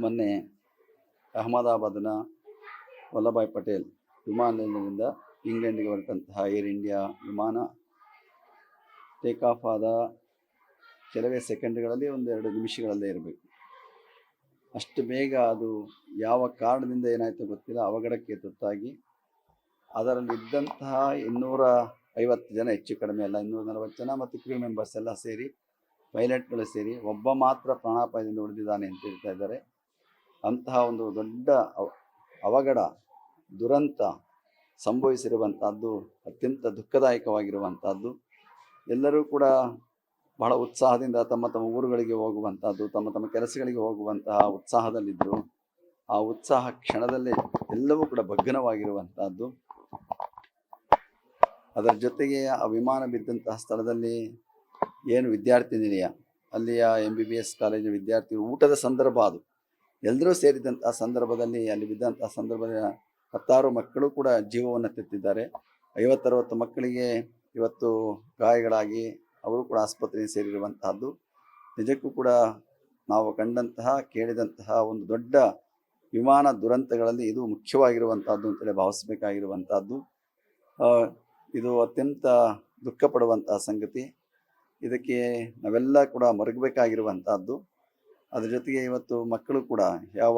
ಮೊನ್ನೆ ಅಹಮದಾಬಾದ್ನ ವಲ್ಲಭಾಯ್ ಪಟೇಲ್ ವಿಮಾನ ನಿಲ್ದಾಣದಿಂದ ಇಂಗ್ಲೆಂಡ್ಗೆ ಹೊರಟಂತಹ ಏರ್ ಇಂಡಿಯಾ ವಿಮಾನ ಟೇಕ್ ಆಫ್ ಆದ ಕೆಲವೇ ಸೆಕೆಂಡ್ಗಳಲ್ಲಿ 1-2 ನಿಮಿಷಗಳಲ್ಲೇ ಇರಬೇಕು. ಅಷ್ಟು ಬೇಗ ಅದು ಯಾವ ಕಾರಣದಿಂದ ಏನಾಯಿತು ಗೊತ್ತಿಲ್ಲ, ಅವಘಡಕ್ಕೆ ತುತ್ತಾಗಿ ಅದರಲ್ಲಿದ್ದಂತಹ 250 ಜನ, ಹೆಚ್ಚು ಕಡಿಮೆ ಅಲ್ಲ 240 ಜನ ಮತ್ತು ಕ್ರೂ ಮೆಂಬರ್ಸ್ ಎಲ್ಲ ಸೇರಿ, ಪೈಲಟ್ಗಳು ಸೇರಿ ಒಬ್ಬ ಮಾತ್ರ ಪ್ರಾಣಾಪಾಯದಿಂದ ಉಳಿದಿದ್ದಾನೆ ಅಂತ ಹೇಳ್ತಾ ಇದ್ದಾರೆ. ಅಂತಹ ಒಂದು ದೊಡ್ಡ ಅವಘಡ, ದುರಂತ ಸಂಭವಿಸಿರುವಂಥದ್ದು ಅತ್ಯಂತ ದುಃಖದಾಯಕವಾಗಿರುವಂಥದ್ದು. ಎಲ್ಲರೂ ಕೂಡ ಬಹಳ ಉತ್ಸಾಹದಿಂದ ತಮ್ಮ ತಮ್ಮ ಊರುಗಳಿಗೆ ಹೋಗುವಂಥದ್ದು, ತಮ್ಮ ತಮ್ಮ ಕೆಲಸಗಳಿಗೆ ಹೋಗುವಂತಹ ಉತ್ಸಾಹದಲ್ಲಿದ್ದರು. ಆ ಉತ್ಸಾಹ ಕ್ಷಣದಲ್ಲೇ ಎಲ್ಲವೂ ಕೂಡ ಭಗ್ನವಾಗಿರುವಂಥದ್ದು. ಅದರ ಜೊತೆಗೆ ಆ ವಿಮಾನ ಬಿದ್ದಂತಹ ಸ್ಥಳದಲ್ಲಿ ಏನು ವಿದ್ಯಾರ್ಥಿ ನಿಲಯ, ಅಲ್ಲಿಯ MBBS ಕಾಲೇಜಿನ ವಿದ್ಯಾರ್ಥಿಗಳು ಊಟದ ಸಂದರ್ಭ, ಅದು ಎಲ್ಲರೂ ಸೇರಿದಂತಹ ಸಂದರ್ಭದಲ್ಲಿ ಅಲ್ಲಿ ಬಿದ್ದಂತಹ ಸಂದರ್ಭದ 10 ಮಕ್ಕಳು ಕೂಡ ಜೀವವನ್ನು ತೆತ್ತಿದ್ದಾರೆ. 50-60 ಮಕ್ಕಳಿಗೆ ಇವತ್ತು ಗಾಯಗಳಾಗಿ ಅವರು ಕೂಡ ಆಸ್ಪತ್ರೆಗೆ ಸೇರಿರುವಂತಹದ್ದು. ನಿಜಕ್ಕೂ ಕೂಡ ನಾವು ಕಂಡಂತಹ ಕೇಳಿದಂತಹ ಒಂದು ದೊಡ್ಡ ವಿಮಾನ ದುರಂತಗಳಲ್ಲಿ ಇದು ಮುಖ್ಯವಾಗಿರುವಂತಹದ್ದು ಅಂತೇಳಿ ಭಾವಿಸಬೇಕಾಗಿರುವಂತಹದ್ದು. ಇದು ಅತ್ಯಂತ ದುಃಖ ಪಡುವಂತಹ ಸಂಗತಿ. ಇದಕ್ಕೆ ನಾವೆಲ್ಲ ಕೂಡ ಮರಗಬೇಕಾಗಿರುವಂತಹದ್ದು. ಅದರ ಜೊತೆಗೆ ಇವತ್ತು ಮಕ್ಕಳು ಕೂಡ ಯಾವ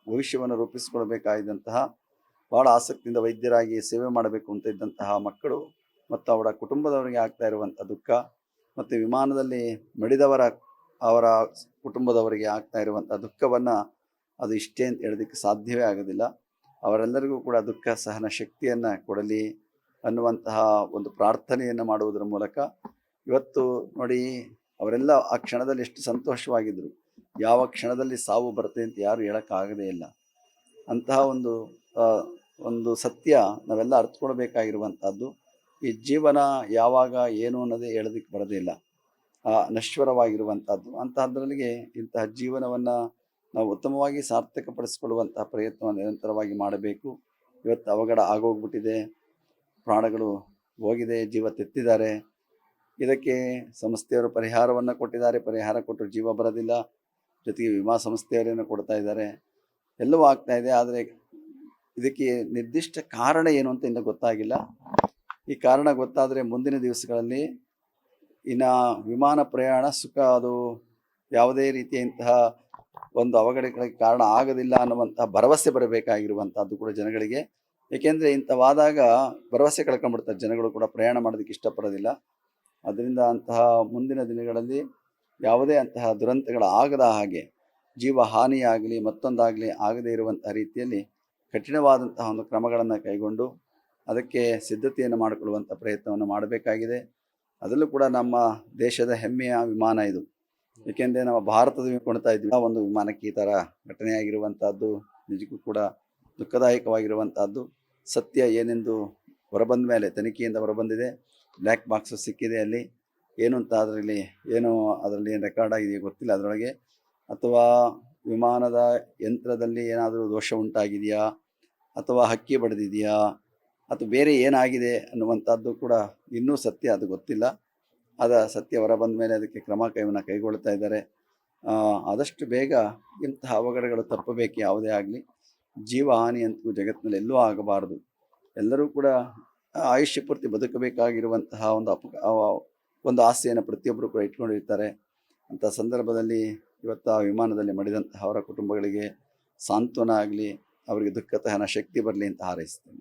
ಭವಿಷ್ಯವನ್ನು ರೂಪಿಸಿಕೊಳ್ಬೇಕಾದಂತಹ, ಭಾಳ ಆಸಕ್ತಿಯಿಂದ ವೈದ್ಯರಾಗಿ ಸೇವೆ ಮಾಡಬೇಕು ಅಂತ ಇದ್ದಂತಹ ಮಕ್ಕಳು ಮತ್ತು ಅವರ ಕುಟುಂಬದವರಿಗೆ ಆಗ್ತಾ ಇರುವಂಥ ದುಃಖ, ಮತ್ತು ವಿಮಾನದಲ್ಲಿ ಅವರ ಕುಟುಂಬದವರಿಗೆ ಆಗ್ತಾ ಇರುವಂಥ ದುಃಖವನ್ನು ಅದು ಇಷ್ಟೇ ಅಂತ ಹೇಳೋದಕ್ಕೆ ಸಾಧ್ಯವೇ ಆಗೋದಿಲ್ಲ. ಅವರೆಲ್ಲರಿಗೂ ಕೂಡ ದುಃಖ ಸಹನ ಶಕ್ತಿಯನ್ನು ಕೊಡಲಿ ಅನ್ನುವಂತಹ ಒಂದು ಪ್ರಾರ್ಥನೆಯನ್ನು ಮಾಡುವುದರ ಮೂಲಕ ಇವತ್ತು ನೋಡಿ, ಅವರೆಲ್ಲ ಆ ಕ್ಷಣದಲ್ಲಿ ಎಷ್ಟು ಸಂತೋಷವಾಗಿದ್ದರು. ಯಾವ ಕ್ಷಣದಲ್ಲಿ ಸಾವು ಬರುತ್ತೆ ಅಂತ ಯಾರು ಹೇಳೋಕ್ಕಾಗದೇ ಇಲ್ಲ. ಅಂತಹ ಒಂದು ಸತ್ಯ ನಾವೆಲ್ಲ ಅರ್ಥಕೊಳ್ಬೇಕಾಗಿರುವಂಥದ್ದು. ಈ ಜೀವನ ಯಾವಾಗ ಏನು ಅನ್ನೋದೇ ಹೇಳೋದಕ್ಕೆ ಬರೋದಿಲ್ಲ, ನಶ್ವರವಾಗಿರುವಂಥದ್ದು. ಅಂತಹದ್ರಲ್ಲಿಗೆ ಇಂತಹ ಜೀವನವನ್ನು ನಾವು ಉತ್ತಮವಾಗಿ ಸಾರ್ಥಕಪಡಿಸಿಕೊಳ್ಳುವಂತಹ ಪ್ರಯತ್ನವನ್ನು ನಿರಂತರವಾಗಿ ಮಾಡಬೇಕು. ಇವತ್ತು ಅವಘಡ ಆಗೋಗ್ಬಿಟ್ಟಿದೆ, ಪ್ರಾಣಗಳು ಹೋಗಿದೆ, ಜೀವ ತೆತ್ತಿದ್ದಾರೆ. ಇದಕ್ಕೆ ಸಂಸ್ಥೆಯವರು ಪರಿಹಾರವನ್ನು ಕೊಟ್ಟಿದ್ದಾರೆ. ಪರಿಹಾರ ಕೊಟ್ಟರು ಜೀವ ಬರೋದಿಲ್ಲ, ಜೊತೆಗೆ ವಿಮಾ ಸಂಸ್ಥೆಯವರೇನು ಕೊಡ್ತಾ ಇದ್ದಾರೆ, ಎಲ್ಲವೂ ಆಗ್ತಾ ಇದೆ. ಆದರೆ ಇದಕ್ಕೆ ನಿರ್ದಿಷ್ಟ ಕಾರಣ ಏನು ಅಂತ ಇನ್ನೂ ಗೊತ್ತಾಗಿಲ್ಲ. ಈ ಕಾರಣ ಗೊತ್ತಾದರೆ ಮುಂದಿನ ದಿವಸಗಳಲ್ಲಿ ಇನ್ನು ವಿಮಾನ ಪ್ರಯಾಣ ಸುಖ, ಅದು ಯಾವುದೇ ರೀತಿಯಂತಹ ಒಂದು ಅವಘಡಗಳಿಗೆ ಕಾರಣ ಆಗೋದಿಲ್ಲ ಅನ್ನುವಂತಹ ಭರವಸೆ ಬರಬೇಕಾಗಿರುವಂಥದ್ದು ಕೂಡ ಜನಗಳಿಗೆ. ಏಕೆಂದರೆ ಇಂಥವಾದಾಗ ಭರವಸೆ ಕಳ್ಕೊಂಡ್ಬಿಡ್ತಾರೆ ಜನಗಳು ಕೂಡ, ಪ್ರಯಾಣ ಮಾಡೋದಕ್ಕೆ ಇಷ್ಟಪಡೋದಿಲ್ಲ. ಅದರಿಂದ ಅಂತಹ ಮುಂದಿನ ದಿನಗಳಲ್ಲಿ ಯಾವುದೇ ಅಂತಹ ದುರಂತಗಳಾಗದ ಹಾಗೆ, ಜೀವ ಹಾನಿಯಾಗಲಿ ಮತ್ತೊಂದಾಗಲಿ ಆಗದೇ ಇರುವಂತಹ ರೀತಿಯಲ್ಲಿ ಕಠಿಣವಾದಂತಹ ಒಂದು ಕ್ರಮಗಳನ್ನು ಕೈಗೊಂಡು ಅದಕ್ಕೆ ಸಿದ್ಧತೆಯನ್ನು ಮಾಡಿಕೊಳ್ಳುವಂಥ ಪ್ರಯತ್ನವನ್ನು ಮಾಡಬೇಕಾಗಿದೆ. ಅದರಲ್ಲೂ ಕೂಡ ನಮ್ಮ ದೇಶದ ಹೆಮ್ಮೆಯ ವಿಮಾನ ಇದು. ಏಕೆಂದರೆ ನಾವು ಭಾರತದ ಕೊಡ್ತಾ ಇದ್ವಿ, ಆ ಒಂದು ವಿಮಾನಕ್ಕೆ ಈ ಥರ ಘಟನೆಯಾಗಿರುವಂಥದ್ದು ನಿಜಕ್ಕೂ ಕೂಡ ದುಃಖದಾಯಕವಾಗಿರುವಂಥದ್ದು. ಸತ್ಯ ಏನೆಂದು ಹೊರಬಂದ ಮೇಲೆ, ತನಿಖೆಯಿಂದ ಹೊರಬಂದಿದೆ, ಬ್ಲ್ಯಾಕ್ ಬಾಕ್ಸ್ ಸಿಕ್ಕಿದೆ. ಅಲ್ಲಿ ಏನು ಅಂತ ಅದರಲ್ಲಿ ಏನು ರೆಕಾರ್ಡ್ ಆಗಿದೆಯೋ ಗೊತ್ತಿಲ್ಲ ಅದರೊಳಗೆ, ಅಥವಾ ವಿಮಾನದ ಯಂತ್ರದಲ್ಲಿ ಏನಾದರೂ ದೋಷ ಉಂಟಾಗಿದೆಯಾ, ಅಥವಾ ಹಕ್ಕಿ ಬಡಿದಿದೆಯಾ, ಅಥವಾ ಬೇರೆ ಏನಾಗಿದೆ ಅನ್ನುವಂಥದ್ದು ಕೂಡ ಇನ್ನೂ ಸತ್ಯ ಅದು ಗೊತ್ತಿಲ್ಲ. ಸತ್ಯ ಹೊರಬಂದ ಮೇಲೆ ಅದಕ್ಕೆ ಕ್ರಮವನ್ನು ಕೈಗೊಳ್ತಾ ಇದ್ದಾರೆ. ಆದಷ್ಟು ಬೇಗ ಇಂತಹ ಅವಘಡಗಳು ತಪ್ಪಬೇಕು. ಯಾವುದೇ ಆಗಲಿ ಜೀವ ಹಾನಿ ಅಂತೂ ಜಗತ್ತಿನಲ್ಲಿ ಎಲ್ಲೂ ಆಗಬಾರದು. ಎಲ್ಲರೂ ಕೂಡ ಆಯುಷ್ಯ ಪೂರ್ತಿ ಬದುಕಬೇಕಾಗಿರುವಂತಹ ಒಂದು ಆಸೆಯನ್ನು ಪ್ರತಿಯೊಬ್ಬರು ಕೂಡ ಇಟ್ಕೊಂಡಿರ್ತಾರೆ. ಅಂಥ ಸಂದರ್ಭದಲ್ಲಿ ಇವತ್ತು ಆ ವಿಮಾನದಲ್ಲಿ ಮಡಿದಂತಹ ಅವರ ಕುಟುಂಬಗಳಿಗೆ ಸಾಂತ್ವನ ಆಗಲಿ, ಅವರಿಗೆ ದುಃಖ ಸಹನ ಶಕ್ತಿ ಬರಲಿ ಅಂತ ಹಾರೈಸ್ತೀನಿ.